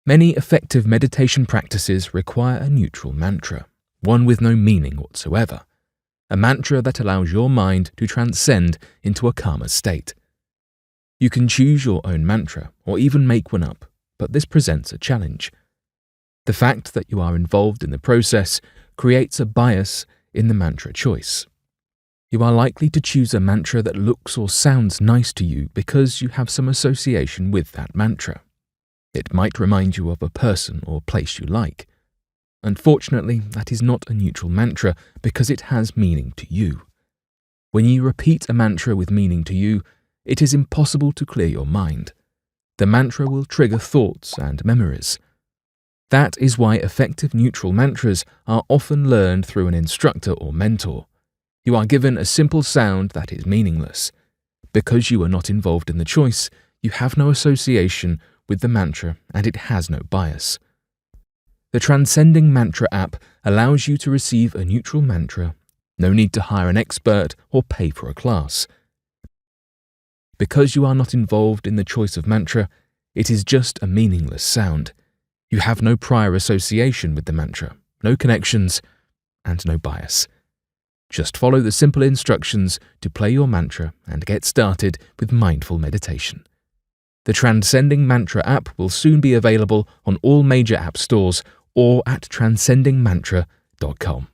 Many effective meditation practices require a neutral mantra, one with no meaning whatsoever, a mantra that allows your mind to transcend into a calmer state. You can choose your own mantra or even make one up, but this presents a challenge. The fact that you are involved in the process creates a bias in the mantra choice. You are likely to choose a mantra that looks or sounds nice to you because you have some association with that mantra. It might remind you of a person or place you like. Unfortunately, that is not a neutral mantra because it has meaning to you. When you repeat a mantra with meaning to you, it is impossible to clear your mind. The mantra will trigger thoughts and memories. That is why effective neutral mantras are often learned through an instructor or mentor. You are given a simple sound that is meaningless. Because you are not involved in the choice, you have no association with the mantra and it has no bias. The Transcending Mantra app allows you to receive a neutral mantra. No need to hire an expert or pay for a class. Because you are not involved in the choice of mantra, it is just a meaningless sound. You have no prior association with the mantra, no connections, and no bias. Just follow the simple instructions to play your mantra and get started with mindful meditation. The Transcending Mantra app will soon be available on all major app stores or at transcendingmantra.com.